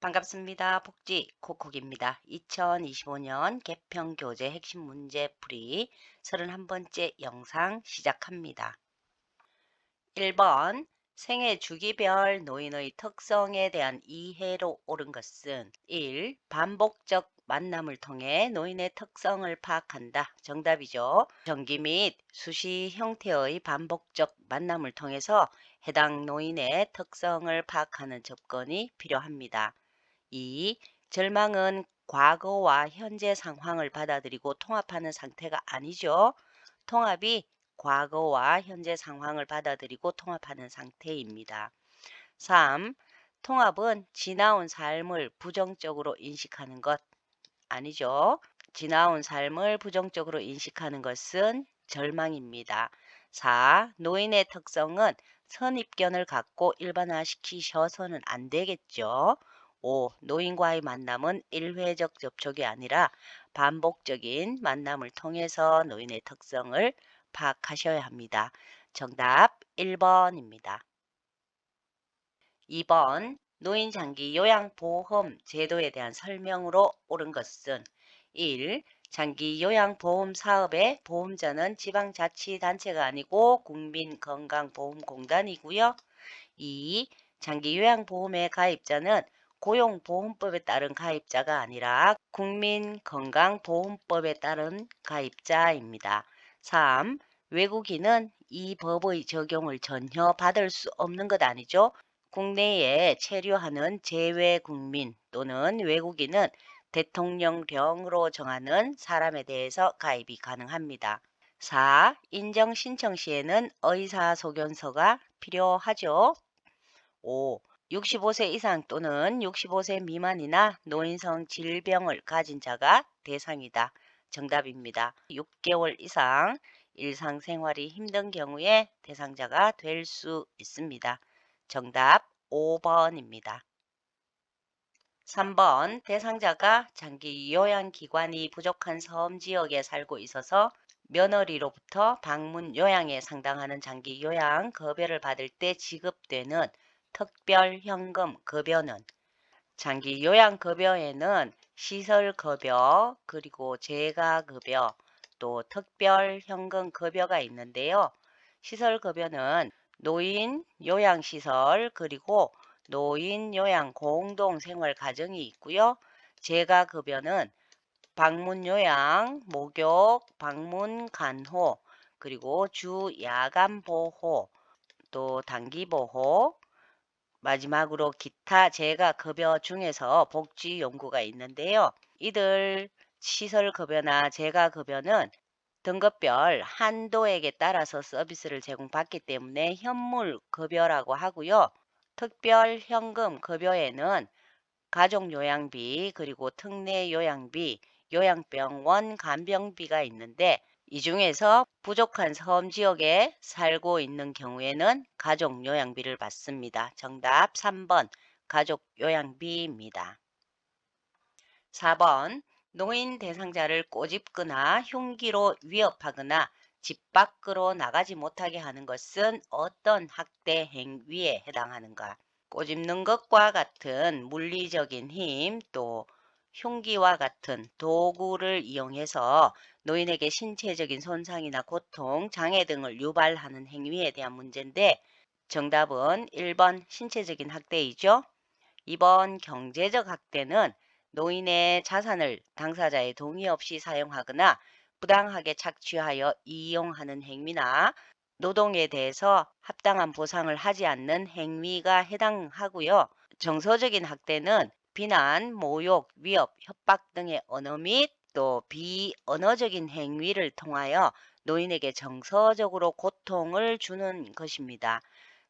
반갑습니다. 복지 콕콕입니다. 2025년 개평교재 핵심 문제풀이 31번째 영상 시작합니다. 1번 생애 주기별 노인의 특성에 대한 이해로 옳은 것은 1. 반복적 만남을 통해 노인의 특성을 파악한다. 정답이죠. 정기 및 수시 형태의 반복적 만남을 통해서 해당 노인의 특성을 파악하는 접근이 필요합니다. 2. 절망은 과거와 현재 상황을 받아들이고 통합하는 상태가 아니죠. 통합이 과거와 현재 상황을 받아들이고 통합하는 상태입니다. 3. 통합은 지나온 삶을 부정적으로 인식하는 것 아니죠. 지나온 삶을 부정적으로 인식하는 것은 절망입니다. 4. 노인의 특성은 선입견을 갖고 일반화시키셔서는 안 되겠죠. 5. 노인과의 만남은 일회적 접촉이 아니라 반복적인 만남을 통해서 노인의 특성을 파악하셔야 합니다. 정답 1번입니다. 2번 노인 장기 요양보험 제도에 대한 설명으로 옳은 것은 1. 장기 요양보험 사업의 보험자는 지방자치단체가 아니고 국민건강보험공단이고요. 2. 장기 요양보험의 가입자는 고용보험법에 따른 가입자가 아니라 국민건강보험법에 따른 가입자입니다. 3. 외국인은 이 법의 적용을 전혀 받을 수 없는 것 아니죠. 국내에 체류하는 재외국민 또는 외국인은 대통령령으로 정하는 사람에 대해서 가입이 가능합니다. 4. 인정 신청 시에는 의사소견서가 필요하죠. 5. 65세 이상 또는 65세 미만이나 노인성 질병을 가진 자가 대상이다. 정답입니다. 6개월 이상 일상생활이 힘든 경우에 대상자가 될 수 있습니다. 정답 5번입니다. 3번 대상자가 장기 요양기관이 부족한 섬지역에 살고 있어서 며느리로부터 방문 요양에 상당하는 장기 요양 급여를 받을 때 지급되는 특별 현금 급여는 장기 요양 급여에는 시설 급여 그리고 재가 급여 또 특별 현금 급여가 있는데요. 시설 급여는 노인 요양시설 그리고 노인 요양 공동생활 가정이 있고요. 재가 급여는 방문 요양, 목욕, 방문 간호, 그리고 주 야간 보호, 또 단기 보호, 마지막으로 기타 재가 급여 중에서 복지 연구가 있는데요. 이들 시설 급여나 재가 급여는 등급별 한도액에 따라서 서비스를 제공받기 때문에 현물 급여라고 하고요. 특별 현금 급여에는 가족 요양비 그리고 특례 요양비, 요양병원 간병비가 있는데 이 중에서 부족한 섬 지역에 살고 있는 경우에는 가족 요양비를 받습니다. 정답 3번 가족 요양비입니다. 4번 노인 대상자를 꼬집거나 흉기로 위협하거나 집 밖으로 나가지 못하게 하는 것은 어떤 학대 행위에 해당하는가? 꼬집는 것과 같은 물리적인 힘, 또 흉기와 같은 도구를 이용해서 노인에게 신체적인 손상이나 고통, 장애 등을 유발하는 행위에 대한 문제인데 정답은 1번 신체적인 학대이죠. 2번 경제적 학대는 노인의 자산을 당사자의 동의 없이 사용하거나 부당하게 착취하여 이용하는 행위나 노동에 대해서 합당한 보상을 하지 않는 행위가 해당하고요. 정서적인 학대는 비난, 모욕, 위협, 협박 등의 언어 및 또 비언어적인 행위를 통하여 노인에게 정서적으로 고통을 주는 것입니다.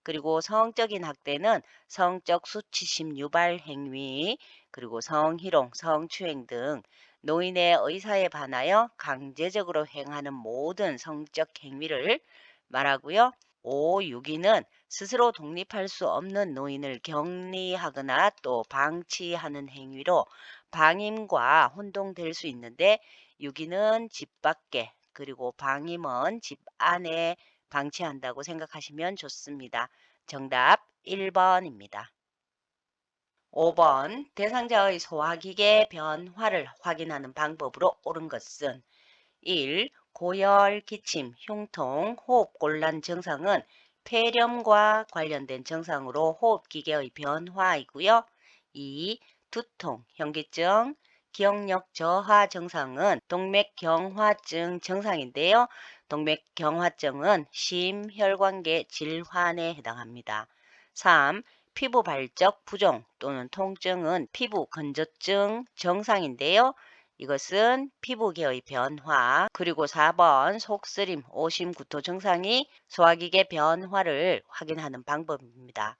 그리고 성적인 학대는 성적 수치심 유발 행위, 그리고 성희롱, 성추행 등 노인의 의사에 반하여 강제적으로 행하는 모든 성적 행위를 말하고요. 5. 유기는 스스로 독립할 수 없는 노인을 격리하거나 또 방치하는 행위로 방임과 혼동될 수 있는데 유기는 집 밖에 그리고 방임은 집 안에 방치한다고 생각하시면 좋습니다. 정답 1번입니다. 5번 대상자의 소화기계 변화를 확인하는 방법으로 옳은 것은 1. 고열, 기침, 흉통, 호흡곤란 증상은 폐렴과 관련된 증상으로 호흡기계의 변화이고요. 2. 두통, 현기증, 기억력 저하 증상은 동맥경화증 증상인데요. 동맥경화증은 심혈관계 질환에 해당합니다. 3. 피부 발적, 부종 또는 통증은 피부 건조증 증상인데요. 이것은 피부계의 변화. 그리고 4번 속쓰림, 오심, 구토 증상이 소화기계 변화를 확인하는 방법입니다.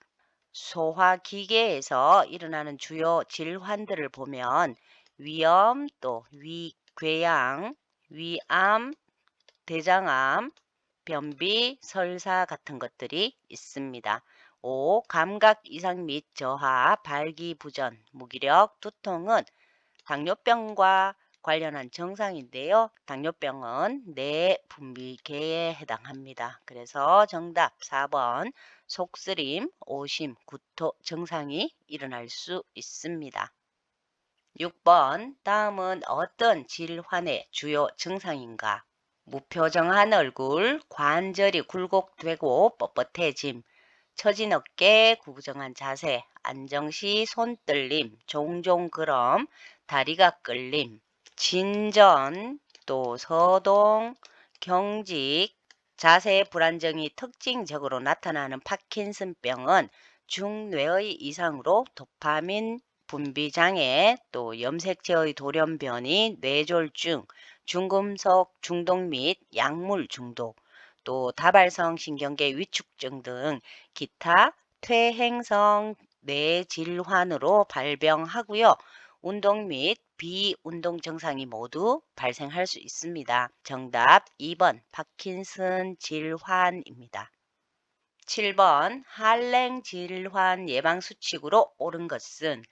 소화기계에서 일어나는 주요 질환들을 보면 위염, 또 위궤양, 위암, 대장암, 변비, 설사 같은 것들이 있습니다. 5. 감각 이상 및 저하, 발기부전, 무기력, 두통은 당뇨병과 관련한 증상인데요. 당뇨병은 뇌 분비계에 해당합니다. 그래서 정답 4번 속쓰림, 오심, 구토 증상이 일어날 수 있습니다. 6번 다음은 어떤 질환의 주요 증상인가? 무표정한 얼굴, 관절이 굴곡되고 뻣뻣해짐, 처진 어깨, 구부정한 자세, 안정시 손떨림, 종종 그럼, 다리가 끌림, 진전, 또 서동, 경직, 자세 불안정이 특징적으로 나타나는 파킨슨병은 중뇌의 이상으로 도파민 분비장애, 또 염색체의 돌연변이, 뇌졸중, 중금속 중독 및 약물 중독, 또 다발성 신경계 위축증 등 기타 퇴행성 뇌질환으로 발병하고요. 운동 및 비운동 증상이 모두 발생할 수 있습니다. 정답 2번 파킨슨 질환입니다. 7번 한랭 질환 예방 수칙으로 옳은 것은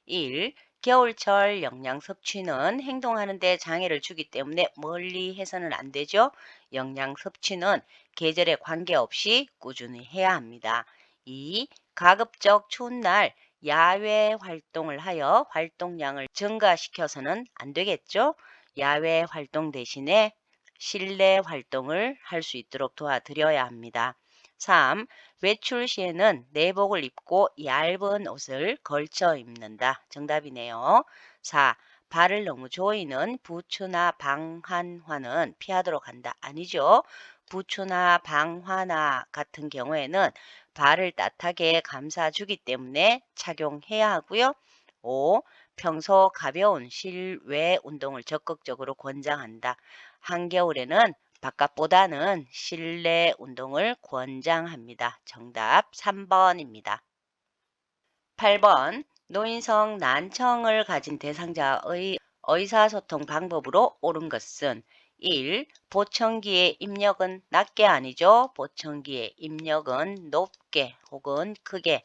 1. 겨울철 영양 섭취는 행동하는 데 장애를 주기 때문에 멀리 해서는 안 되죠. 영양 섭취는 계절에 관계없이 꾸준히 해야 합니다. 2. 가급적 추운 날 야외 활동을 하여 활동량을 증가시켜서는 안 되겠죠. 야외 활동 대신에 실내 활동을 할 수 있도록 도와드려야 합니다. 3. 외출 시에는 내복을 입고 얇은 옷을 걸쳐 입는다. 정답이네요. 4. 발을 너무 조이는 부추나 방한화는 피하도록 한다. 아니죠. 부추나 방화나 같은 경우에는 발을 따뜻하게 감싸주기 때문에 착용해야 하고요. 5. 평소 가벼운 실외 운동을 적극적으로 권장한다. 한겨울에는 바깥보다는 실내 운동을 권장합니다. 정답 3번입니다. 8번 노인성 난청을 가진 대상자의 의사소통 방법으로 옳은 것은 1. 보청기의 입력은 낮게 아니죠. 보청기의 입력은 높게 혹은 크게,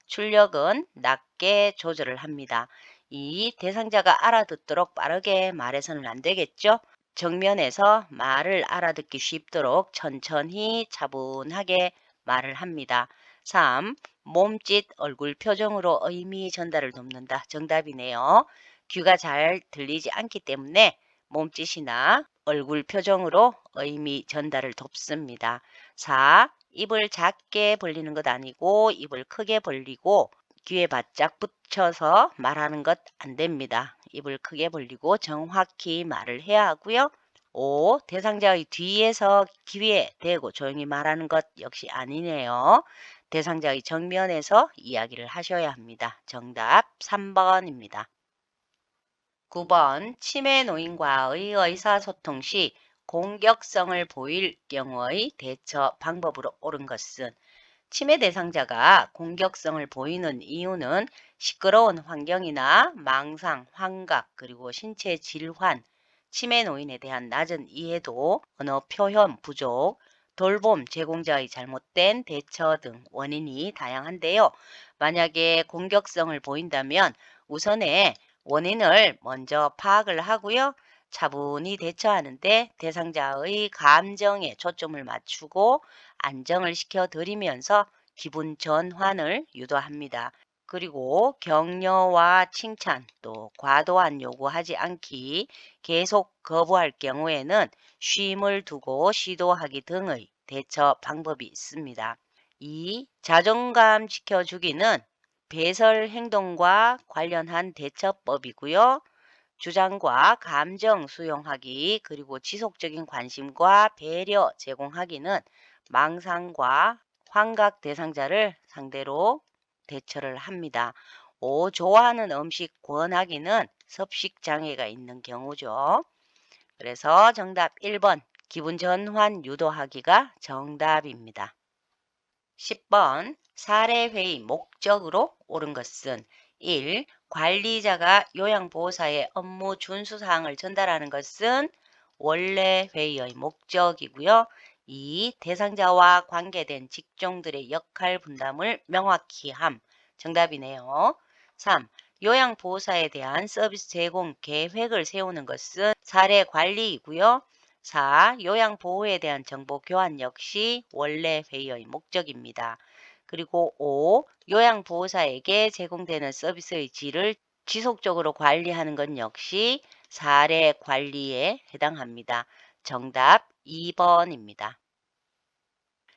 출력은 낮게 조절을 합니다. 2. 대상자가 알아듣도록 빠르게 말해서는 안 되겠죠. 정면에서 말을 알아듣기 쉽도록 천천히 차분하게 말을 합니다. 3. 몸짓, 얼굴 표정으로 의미 전달을 돕는다. 정답이네요. 귀가 잘 들리지 않기 때문에 몸짓이나 얼굴 표정으로 의미 전달을 돕습니다. 4. 입을 작게 벌리는 것 아니고 입을 크게 벌리고 귀에 바짝 붙여서 말하는 것 안 됩니다. 입을 크게 벌리고 정확히 말을 해야 하고요. 5. 대상자의 뒤에서 귀에 대고 조용히 말하는 것 역시 아니네요. 대상자의 정면에서 이야기를 하셔야 합니다. 정답 3번입니다. 9번 치매 노인과의 의사소통 시 공격성을 보일 경우의 대처 방법으로 옳은 것은 치매 대상자가 공격성을 보이는 이유는 시끄러운 환경이나 망상, 환각, 그리고 신체 질환, 치매 노인에 대한 낮은 이해도, 언어 표현 부족, 돌봄 제공자의 잘못된 대처 등 원인이 다양한데요. 만약에 공격성을 보인다면 우선에 원인을 먼저 파악을 하고요. 차분히 대처하는데 대상자의 감정에 초점을 맞추고 안정을 시켜드리면서 기분 전환을 유도합니다. 그리고 격려와 칭찬 또 과도한 요구하지 않기, 계속 거부할 경우에는 쉼을 두고 시도하기 등의 대처 방법이 있습니다. 2. 자존감 지켜주기는 배설 행동과 관련한 대처법이고요. 주장과 감정 수용하기, 그리고 지속적인 관심과 배려 제공하기는 망상과 환각 대상자를 상대로 대처를 합니다. 5. 좋아하는 음식 권하기는 섭식 장애가 있는 경우죠. 그래서 정답 1번 기분 전환 유도하기가 정답입니다. 10번 사례회의 목적으로 옳은 것은 1. 관리자가 요양보호사의 업무 준수사항을 전달하는 것은 원래 회의의 목적이고요. 2. 대상자와 관계된 직종들의 역할 분담을 명확히 함. 정답이네요. 3. 요양보호사에 대한 서비스 제공 계획을 세우는 것은 사례 관리이고요. 4. 요양보호에 대한 정보 교환 역시 원래 회의의 목적입니다. 그리고 5. 요양보호사에게 제공되는 서비스의 질을 지속적으로 관리하는 것 역시 사례 관리에 해당합니다. 정답 2번입니다.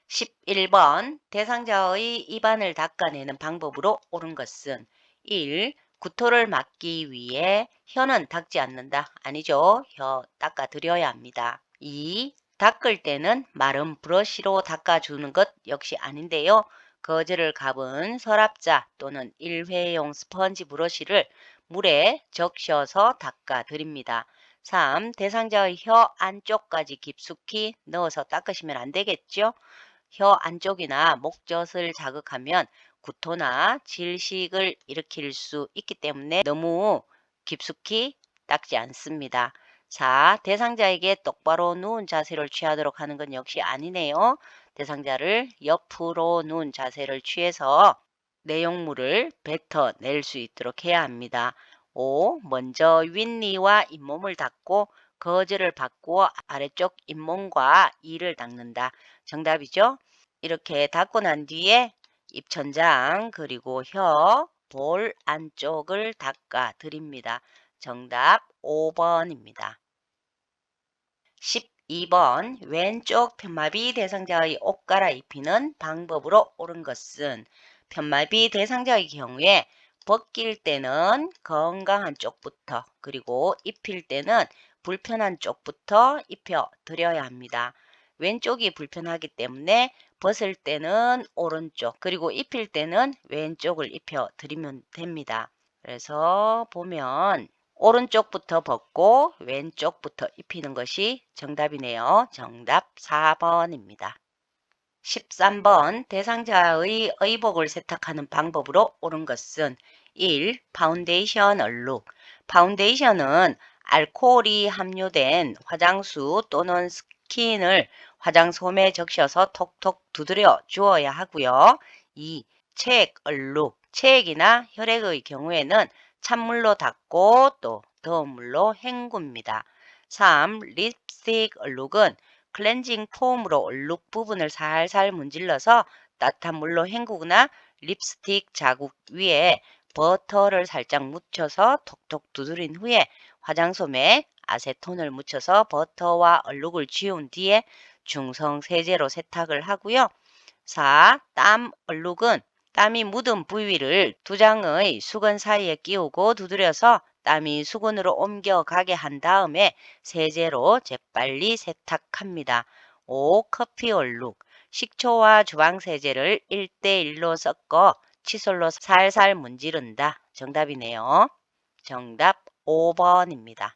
11번 대상자의 입안을 닦아내는 방법으로 옳은 것은 1. 구토를 막기 위해 혀는 닦지 않는다. 아니죠. 혀 닦아드려야 합니다. 2. 닦을 때는 마른 브러쉬로 닦아주는 것 역시 아닌데요. 거즈를 감은 서랍자 또는 일회용 스펀지 브러쉬를 물에 적셔서 닦아드립니다. 3. 대상자의 혀 안쪽까지 깊숙이 넣어서 닦으시면 안 되겠죠. 혀 안쪽이나 목젖을 자극하면 구토나 질식을 일으킬 수 있기 때문에 너무 깊숙이 닦지 않습니다. 4. 대상자에게 똑바로 누운 자세를 취하도록 하는 건 역시 아니네요. 대상자를 옆으로 누운 자세를 취해서 내용물을 뱉어낼 수 있도록 해야 합니다. 5. 먼저 윗니와 잇몸을 닦고 거즈를 바꾸어 아래쪽 잇몸과 이를 닦는다. 정답이죠? 이렇게 닦고 난 뒤에 입천장 그리고 혀, 볼 안쪽을 닦아 드립니다. 정답 5번입니다. 12번 왼쪽 편마비 대상자의 옷 갈아입히는 방법으로 옳은 것은 편마비 대상자의 경우에 벗길 때는 건강한 쪽부터 그리고 입힐 때는 불편한 쪽부터 입혀 드려야 합니다. 왼쪽이 불편하기 때문에 벗을 때는 오른쪽 그리고 입힐 때는 왼쪽을 입혀 드리면 됩니다. 그래서 보면 오른쪽부터 벗고 왼쪽부터 입히는 것이 정답이네요. 정답 4번입니다. 13번 대상자의 의복을 세탁하는 방법으로 옳은 것은 1. 파운데이션 얼룩. 파운데이션은 알코올이 함유된 화장수 또는 스킨을 화장솜에 적셔서 톡톡 두드려 주어야 하고요. 2. 체액 얼룩. 체액이나 혈액의 경우에는 찬물로 닦고 또 더운 물로 헹굽니다. 3. 립스틱 얼룩은 클렌징 폼으로 얼룩 부분을 살살 문질러서 따뜻한 물로 헹구거나 립스틱 자국 위에 버터를 살짝 묻혀서 톡톡 두드린 후에 화장솜에 아세톤을 묻혀서 버터와 얼룩을 지운 뒤에 중성 세제로 세탁을 하고요. 4. 땀 얼룩은 땀이 묻은 부위를 두 장의 수건 사이에 끼우고 두드려서 땀이 수건으로 옮겨가게 한 다음에 세제로 재빨리 세탁합니다. 5. 커피 얼룩. 식초와 주방세제를 1대1로 섞어 칫솔로 살살 문지른다. 정답이네요. 정답 5번입니다.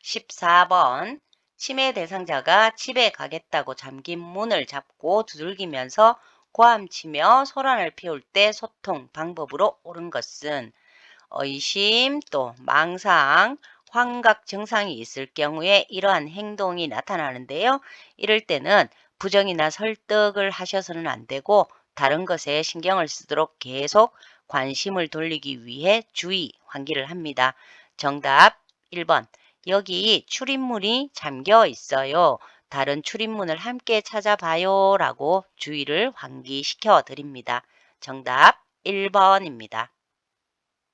14번 치매 대상자가 집에 가겠다고 잠긴 문을 잡고 두들기면서 고함치며 소란을 피울 때 소통 방법으로 옳은 것은 의심 또 망상, 환각 증상이 있을 경우에 이러한 행동이 나타나는데요. 이럴 때는 부정이나 설득을 하셔서는 안 되고 다른 것에 신경을 쓰도록 계속 관심을 돌리기 위해 주의 환기를 합니다. 정답 1번. 여기 출입문이 잠겨 있어요. 다른 출입문을 함께 찾아봐요 라고 주의를 환기시켜 드립니다. 정답 1번입니다.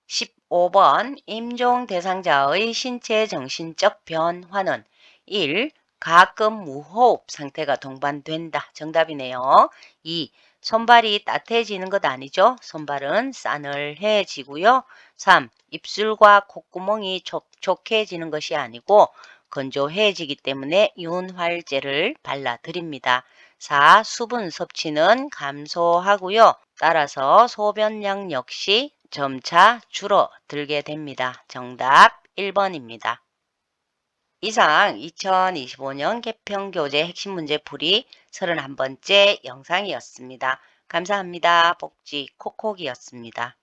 15번 임종 대상자의 신체 정신적 변화는 1. 가끔 무호흡 상태가 동반된다. 정답이네요. 2. 손발이 따뜻해지는 것 아니죠? 손발은 싸늘해지고요. 3. 입술과 콧구멍이 촉촉해지는 것이 아니고 건조해지기 때문에 윤활제를 발라드립니다. 4. 수분 섭취는 감소하고요. 따라서 소변량 역시 점차 줄어들게 됩니다. 정답 1번입니다. 이상 2025년 개평교재 핵심 문제풀이 31번째 영상이었습니다. 감사합니다. 복지 콕콕이었습니다.